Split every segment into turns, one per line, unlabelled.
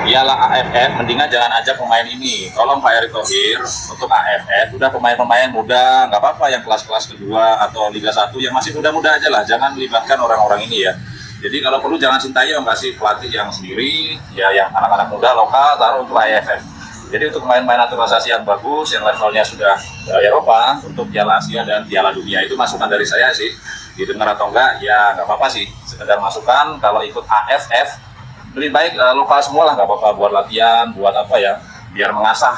Piala AFF mendingan jangan ajak pemain ini. Tolong Pak Erick Thohir untuk AFF udah pemain-pemain muda, nggak apa-apa yang kelas-kelas kedua atau Liga 1 yang masih muda-muda aja lah, jangan melibatkan orang-orang ini ya. Jadi kalau perlu jangan Sintayong kasih pelatih yang sendiri, ya yang anak-anak muda lokal taruh untuk AFF. Jadi untuk pemain-pemain naturalisasi yang bagus, yang levelnya sudah Eropa untuk Piala Asia dan Piala Dunia itu masukan dari saya sih. Didengar atau enggak, ya nggak apa-apa sih. Sekedar masukan kalau ikut AFF lebih baik lokal semua lah, nggak apa-apa buat latihan, buat apa ya, biar mengasah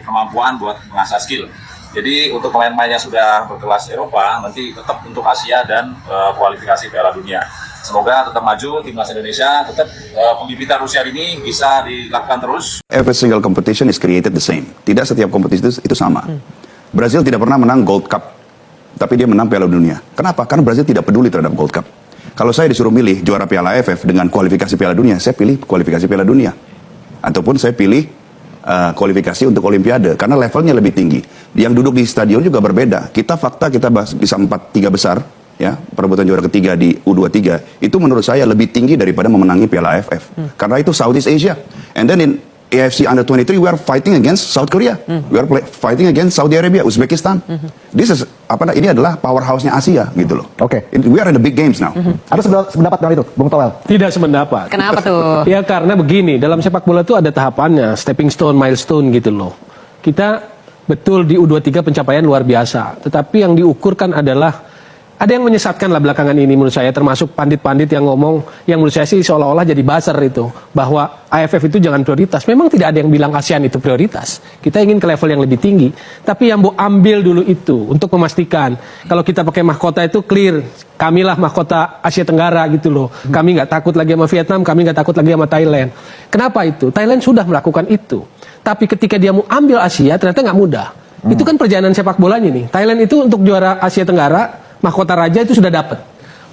kemampuan, buat mengasah skill. Jadi untuk pemain-pemain yang sudah berkelas Eropa nanti tetap untuk Asia dan kualifikasi Piala Dunia. Semoga tetap maju timnas Indonesia, tetap pembibitan usia ini bisa dilakukan terus.
Every single competition is created the same. Tidak setiap kompetisi itu sama. Brazil tidak pernah menang Gold Cup, tapi dia menang Piala Dunia. Kenapa? Karena Brazil tidak peduli terhadap Gold Cup. Kalau saya disuruh milih juara Piala AFF dengan kualifikasi Piala Dunia, saya pilih kualifikasi Piala Dunia. Ataupun saya pilih kualifikasi untuk Olimpiade, karena levelnya lebih tinggi. Yang duduk di stadion juga berbeda. Kita bisa 4-3 besar, ya, perebutan juara ketiga di U23, itu menurut saya lebih tinggi daripada memenangi Piala AFF. Karena itu Southeast Asia. And then in AFC Under 23, we are fighting against South Korea. We are fighting against Saudi Arabia, Uzbekistan. This is ini adalah powerhouse-nya Asia gitu loh.
Oke.
We are in the big games now.
Ada sependapat dengan itu, Bung Toel?
Tidak sependapat.
Kenapa tuh?
Ya karena begini, dalam sepak bola itu ada tahapannya, stepping stone, milestone gitu loh. Kita betul di U23 pencapaian luar biasa, tetapi yang diukurkan adalah ada yang menyesatkan lah belakangan ini menurut saya, termasuk pandit-pandit yang ngomong, yang menurut saya sih seolah-olah jadi buzzer itu, bahwa AFF itu jangan prioritas. Memang tidak ada yang bilang ASEAN itu prioritas. Kita ingin ke level yang lebih tinggi. Tapi yang mau ambil dulu itu, untuk memastikan, kalau kita pakai mahkota itu clear, kamilah mahkota Asia Tenggara gitu loh. Kami nggak takut lagi sama Vietnam, kami nggak takut lagi sama Thailand. Kenapa itu? Thailand sudah melakukan itu. Tapi ketika dia mau ambil Asia, ternyata nggak mudah. Itu kan perjalanan sepak bolanya nih. Thailand itu untuk juara Asia Tenggara, mahkota raja itu sudah dapat.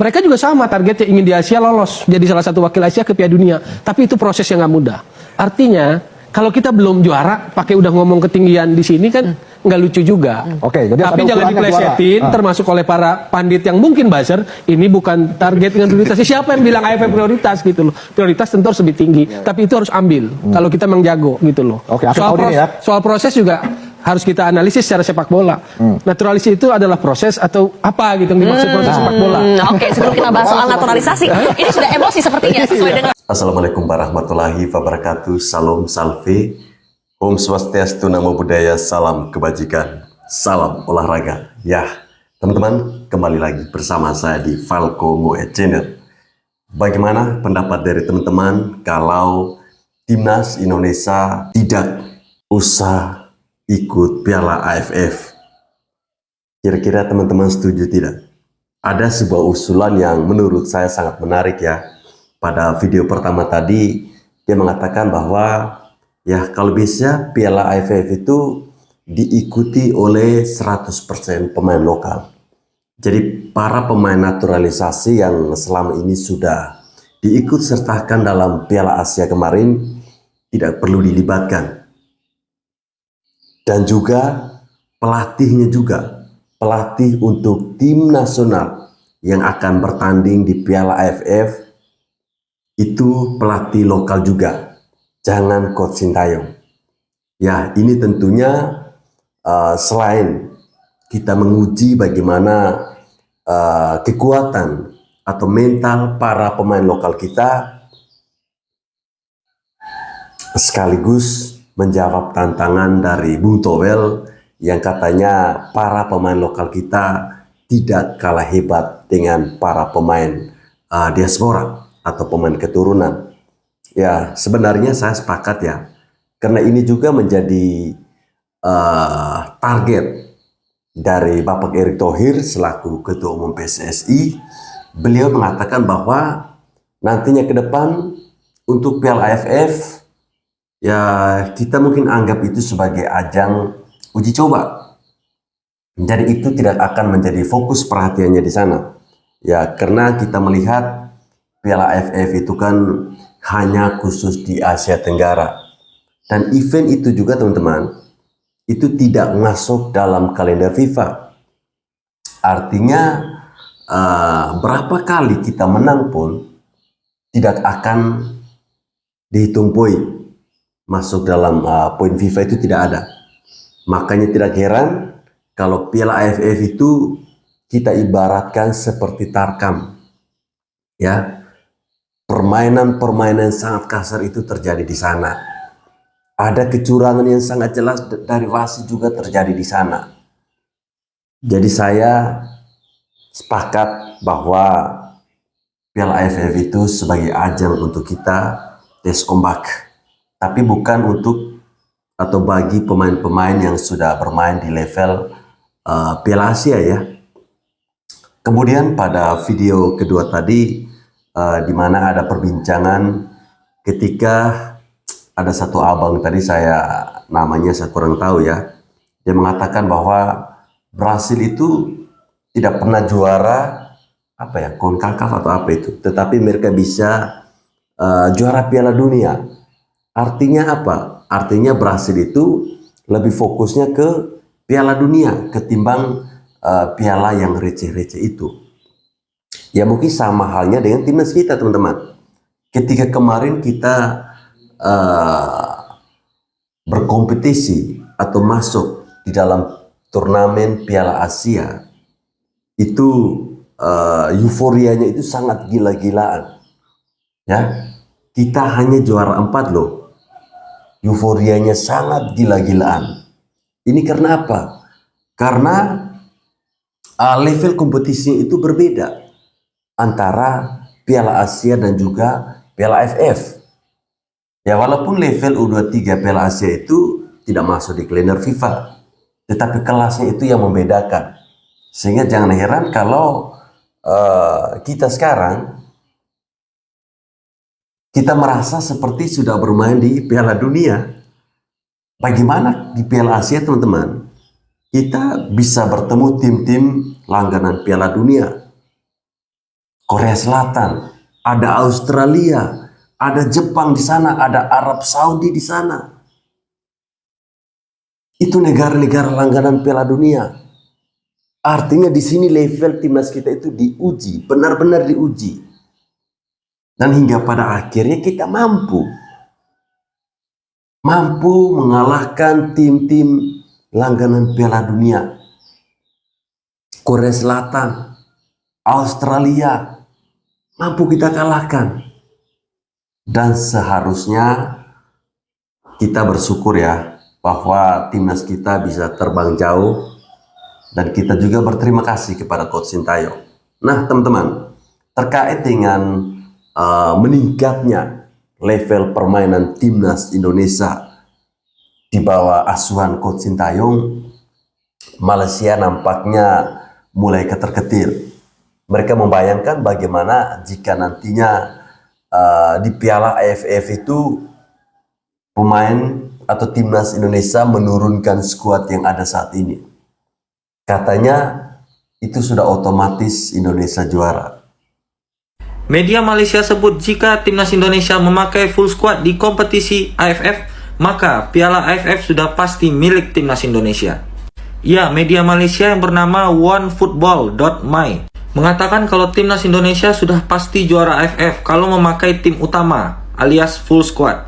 Mereka juga sama targetnya, ingin di Asia lolos jadi salah satu wakil Asia ke Piala Dunia. Tapi itu proses yang nggak mudah. Artinya kalau kita belum juara, pakai udah ngomong ketinggian di sini kan nggak lucu juga.
Oke, jadi
tapi jangan diplesetin, termasuk oleh para pandit yang mungkin buzzer. Ini bukan target dengan prioritas. Siapa yang bilang AFF prioritas gitu loh? Prioritas tentu harus lebih tinggi. Tapi itu harus ambil. Kalau kita memang jago gitu loh.
Oke,
soal proses juga harus kita analisis secara sepak bola. Naturalisasi itu adalah proses atau apa gitu yang dimaksud proses sepak bola.
Oke, sebelum kita bahas soal naturalisasi, ini sudah emosi sepertinya sesuai dengan.
Assalamualaikum warahmatullahi wabarakatuh. Salam salve. Om Swastiastu, Namo Buddhaya, salam kebajikan, salam olahraga. Ya, teman-teman, kembali lagi bersama saya di Falco Moe Channel. Bagaimana pendapat dari teman-teman kalau timnas Indonesia tidak usah ikut Piala AFF? Kira-kira teman-teman setuju tidak? Ada sebuah usulan yang menurut saya sangat menarik ya. Pada video pertama tadi, dia mengatakan bahwa ya kalau bisa Piala AFF itu diikuti oleh 100% pemain lokal. Jadi para pemain naturalisasi yang selama ini sudah diikut sertakan dalam Piala Asia kemarin tidak perlu dilibatkan. Dan juga pelatihnya juga, pelatih untuk tim nasional yang akan bertanding di Piala AFF itu pelatih lokal juga, jangan Coach Sintayong. Ya, ini tentunya selain kita menguji bagaimana kekuatan atau mental para pemain lokal kita, sekaligus menjawab tantangan dari Bung Toel yang katanya para pemain lokal kita tidak kalah hebat dengan para pemain diaspora atau pemain keturunan. Ya, sebenarnya saya sepakat ya, karena ini juga menjadi target dari Bapak Erick Thohir selaku Ketua Umum PSSI. Beliau mengatakan bahwa nantinya ke depan untuk Piala AFF, ya kita mungkin anggap itu sebagai ajang uji coba. Jadi itu tidak akan menjadi fokus perhatiannya di sana. Ya, karena kita melihat Piala AFF itu kan hanya khusus di Asia Tenggara. Dan event itu juga teman-teman, itu tidak masuk dalam kalender FIFA. Artinya berapa kali kita menang pun tidak akan dihitung poin. masuk dalam poin FIFA itu tidak ada. Makanya tidak heran kalau Piala AFF itu kita ibaratkan seperti tarkam. Ya. Permainan-permainan sangat kasar itu terjadi di sana. Ada kecurangan yang sangat jelas dari wasit juga terjadi di sana. Jadi saya sepakat bahwa Piala AFF itu sebagai ajang untuk kita tes ombak. Tapi bukan untuk atau bagi pemain-pemain yang sudah bermain di level Piala Asia ya. Kemudian pada video kedua tadi di mana ada perbincangan ketika ada satu abang tadi, namanya saya kurang tahu ya, dia mengatakan bahwa Brasil itu tidak pernah juara apa ya, CONCACAF atau apa itu, tetapi mereka bisa juara Piala Dunia. Artinya apa? Artinya Brasil itu lebih fokusnya ke Piala Dunia ketimbang piala yang receh-receh itu. Ya mungkin sama halnya dengan timnas kita teman-teman. Ketika kemarin kita berkompetisi atau masuk di dalam turnamen Piala Asia, itu euforianya itu sangat gila-gilaan. Ya, kita hanya juara 4 loh. Euforianya sangat gila-gilaan. Ini karena apa? Karena level kompetisi itu berbeda antara Piala Asia dan juga Piala AFF. Ya walaupun level U23 Piala Asia itu tidak masuk di kalender FIFA, tetapi kelasnya itu yang membedakan. Sehingga jangan heran kalau kita sekarang kita merasa seperti sudah bermain di Piala Dunia. Bagaimana di Piala Asia teman-teman? Kita bisa bertemu tim-tim langganan Piala Dunia. Korea Selatan, ada Australia, ada Jepang di sana, ada Arab Saudi di sana. Itu negara-negara langganan Piala Dunia. Artinya di sini level timnas kita itu diuji, benar-benar diuji. Dan hingga pada akhirnya kita mampu mengalahkan tim-tim langganan Piala Dunia. Korea Selatan, Australia, mampu kita kalahkan. Dan seharusnya kita bersyukur ya bahwa timnas kita bisa terbang jauh, dan kita juga berterima kasih kepada Coach Sintayong. Nah teman-teman, terkait dengan meningkatnya level permainan timnas Indonesia di bawah asuhan Coach Sintayong, Malaysia nampaknya mulai ketar-ketir. Mereka membayangkan bagaimana jika nantinya di Piala AFF itu pemain atau timnas Indonesia menurunkan skuad yang ada saat ini. Katanya itu sudah otomatis Indonesia juara.
Media Malaysia sebut jika timnas Indonesia memakai full squad di kompetisi AFF, maka Piala AFF sudah pasti milik timnas Indonesia. Ya, media Malaysia yang bernama onefootball.my mengatakan kalau timnas Indonesia sudah pasti juara AFF kalau memakai tim utama alias full squad.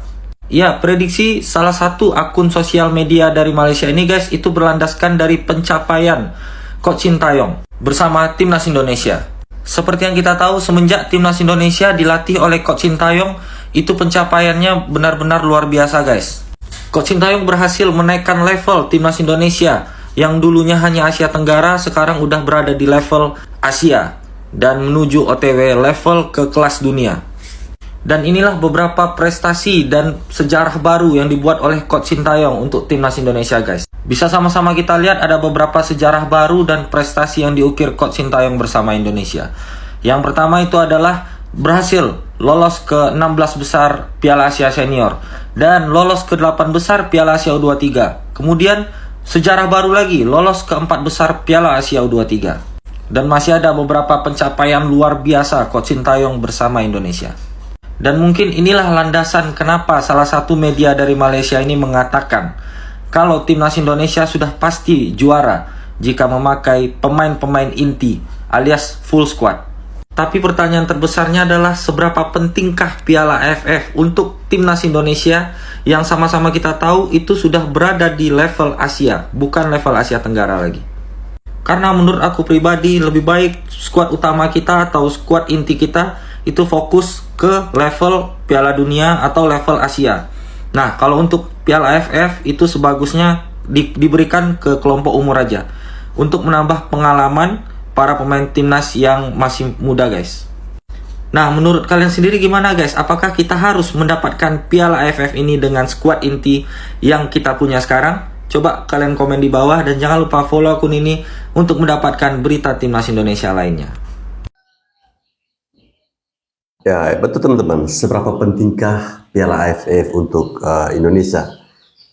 Ya, prediksi salah satu akun sosial media dari Malaysia ini guys, itu berlandaskan dari pencapaian Coach Sintayong bersama timnas Indonesia. Seperti yang kita tahu, semenjak timnas Indonesia dilatih oleh Coach Sintayong, itu pencapaiannya benar-benar luar biasa guys. Coach Sintayong berhasil menaikkan level timnas Indonesia yang dulunya hanya Asia Tenggara, sekarang udah berada di level Asia dan menuju OTW level ke kelas dunia. Dan inilah beberapa prestasi dan sejarah baru yang dibuat oleh Coach Sintayong untuk timnas Indonesia guys. Bisa sama-sama kita lihat ada beberapa sejarah baru dan prestasi yang diukir Coach Sintayong bersama Indonesia. Yang pertama itu adalah berhasil lolos ke 16 besar Piala Asia Senior dan lolos ke 8 besar Piala Asia U23. Kemudian sejarah baru lagi, lolos ke 4 besar Piala Asia U23. Dan masih ada beberapa pencapaian luar biasa Coach Sintayong bersama Indonesia. Dan mungkin inilah landasan kenapa salah satu media dari Malaysia ini mengatakan kalau timnas Indonesia sudah pasti juara jika memakai pemain-pemain inti alias full squad. Tapi pertanyaan terbesarnya adalah seberapa pentingkah Piala AFF untuk timnas Indonesia yang sama-sama kita tahu itu sudah berada di level Asia, bukan level Asia Tenggara lagi. Karena menurut aku pribadi lebih baik skuad utama kita atau skuad inti kita itu fokus ke level Piala Dunia atau level Asia. Nah, kalau untuk Piala AFF itu sebagusnya diberikan ke kelompok umur aja untuk menambah pengalaman para pemain timnas yang masih muda, guys. Nah, menurut kalian sendiri gimana, guys? Apakah kita harus mendapatkan Piala AFF ini dengan skuad inti yang kita punya sekarang? Coba kalian komen di bawah dan jangan lupa follow akun ini untuk mendapatkan berita timnas Indonesia lainnya.
Ya, betul teman-teman. Seberapa pentingkah Piala AFF untuk Indonesia?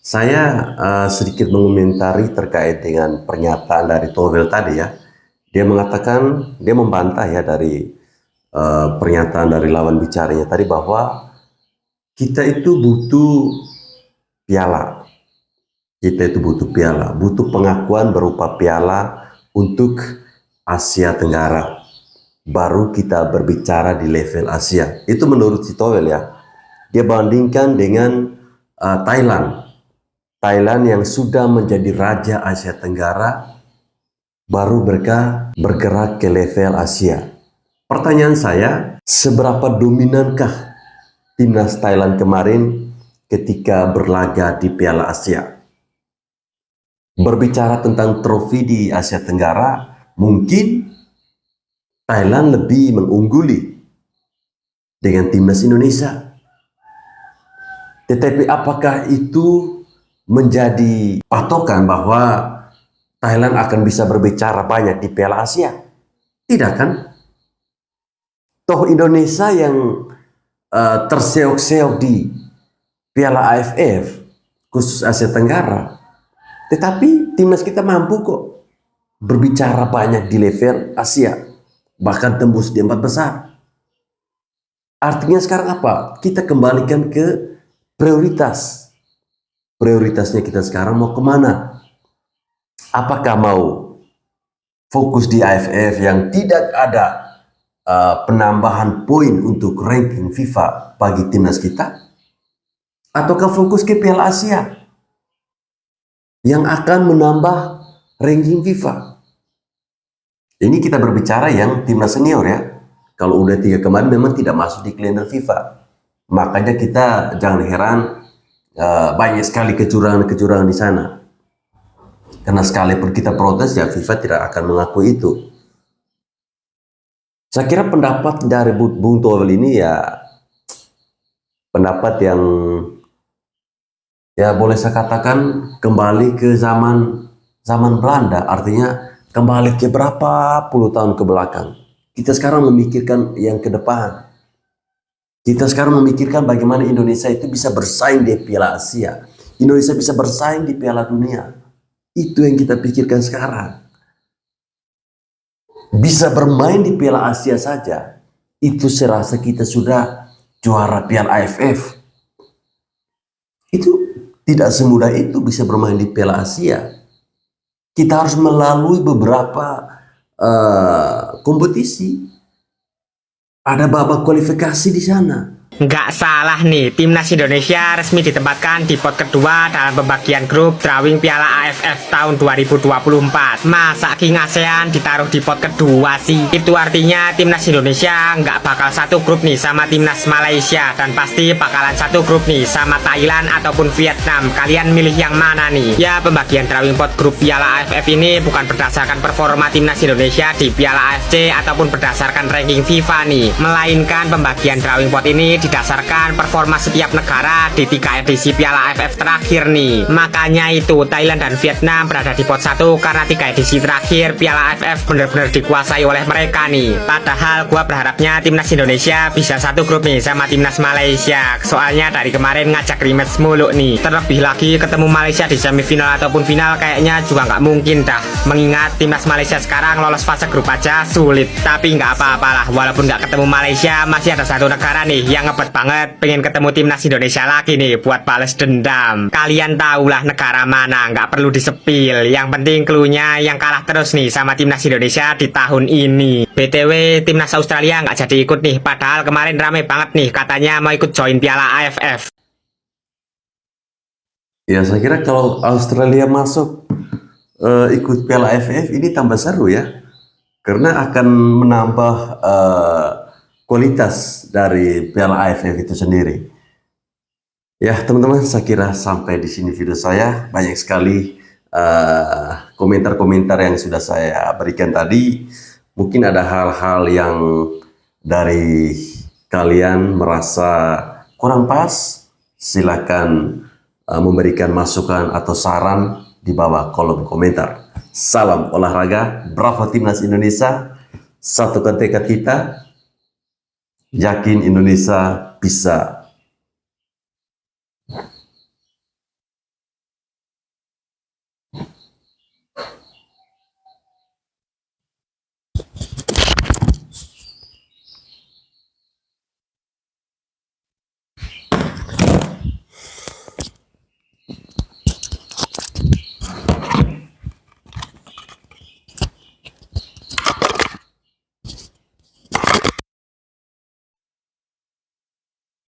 Saya sedikit mengomentari terkait dengan pernyataan dari Towel tadi ya. Dia mengatakan, dia membantah ya dari pernyataan dari lawan bicaranya tadi bahwa kita itu butuh piala. Kita itu butuh piala, butuh pengakuan berupa piala untuk Asia Tenggara. Baru kita berbicara di level Asia. Itu menurut si Towel ya. Dia bandingkan dengan Thailand. Thailand yang sudah menjadi raja Asia Tenggara, baru mereka bergerak ke level Asia. Pertanyaan saya, seberapa dominankah timnas Thailand kemarin ketika berlaga di Piala Asia? Berbicara tentang trofi di Asia Tenggara, mungkin Thailand lebih mengungguli dengan timnas Indonesia. Tetapi apakah itu menjadi patokan bahwa Thailand akan bisa berbicara banyak di Piala Asia? Tidak kan? Toh Indonesia yang terseok-seok di Piala AFF, khusus Asia Tenggara. Tetapi timnas kita mampu kok berbicara banyak di level Asia. Bahkan tembus di 4 besar. Artinya sekarang apa? Kita kembalikan ke prioritas. Prioritasnya kita sekarang mau kemana? Apakah mau fokus di AFF yang tidak ada penambahan poin untuk ranking FIFA bagi timnas kita, ataukah fokus ke Piala Asia yang akan menambah ranking FIFA? Ini kita berbicara yang timnas senior ya. Kalau udah 3 kemarin memang tidak masuk di kalender FIFA, makanya kita jangan heran banyak sekali kecurangan-kecurangan di sana. Karena sekalipun kita protes ya FIFA tidak akan mengakui itu. Saya kira pendapat dari Bung Towel ini ya pendapat yang ya boleh saya katakan kembali ke zaman Belanda, artinya kembali ke berapa puluh tahun ke belakang. Kita sekarang memikirkan yang ke depan. Kita sekarang memikirkan bagaimana Indonesia itu bisa bersaing di Piala Asia. Indonesia bisa bersaing di Piala Dunia. Itu yang kita pikirkan sekarang. Bisa bermain di Piala Asia saja, itu serasa kita sudah juara Piala AFF. Itu tidak semudah itu bisa bermain di Piala Asia. Kita harus melalui beberapa kompetisi. Ada babak kualifikasi di sana.
Nggak salah nih, timnas Indonesia resmi ditempatkan di pot kedua dalam pembagian grup drawing Piala AFF tahun 2024. Masa King ASEAN ditaruh di pot kedua sih? Itu artinya timnas Indonesia nggak bakal satu grup nih sama timnas Malaysia, dan pasti bakalan satu grup nih sama Thailand ataupun Vietnam. Kalian milih yang mana nih? Ya, pembagian drawing pot grup Piala AFF ini bukan berdasarkan performa timnas Indonesia di Piala AFC ataupun berdasarkan ranking FIFA nih, melainkan pembagian drawing pot ini didasarkan performa setiap negara di 3 edisi Piala AFF terakhir nih. Makanya itu Thailand dan Vietnam berada di pot 1 karena 3 edisi terakhir Piala AFF benar-benar dikuasai oleh mereka nih. Padahal gua berharapnya timnas Indonesia bisa satu grup nih sama timnas Malaysia. Soalnya dari kemarin ngajak rematch mulu nih. Terlebih lagi ketemu Malaysia di semifinal ataupun final kayaknya juga nggak mungkin dah. Mengingat timnas Malaysia sekarang lolos fase grup aja sulit. Tapi nggak apa-apalah, walaupun nggak ketemu Malaysia, masih ada satu negara nih yang ngebet banget pengen ketemu timnas Indonesia lagi nih buat balas dendam. Kalian tahulah negara mana, nggak perlu disepil. Yang penting cluenya yang kalah terus nih sama timnas Indonesia di tahun ini. BTW timnas Australia nggak jadi ikut nih, padahal kemarin rame banget nih katanya mau ikut join Piala AFF.
Ya, saya kira kalau Australia masuk ikut Piala AFF ini tambah seru ya, karena akan menambah kualitas dari Piala AFF itu sendiri. Ya, teman-teman, saya kira sampai di sini video saya. Banyak sekali komentar-komentar yang sudah saya berikan tadi. Mungkin ada hal-hal yang dari kalian merasa kurang pas, silakan memberikan masukan atau saran di bawah kolom komentar. Salam olahraga, bravo Timnas Indonesia, satukan tekad kita, yakin Indonesia bisa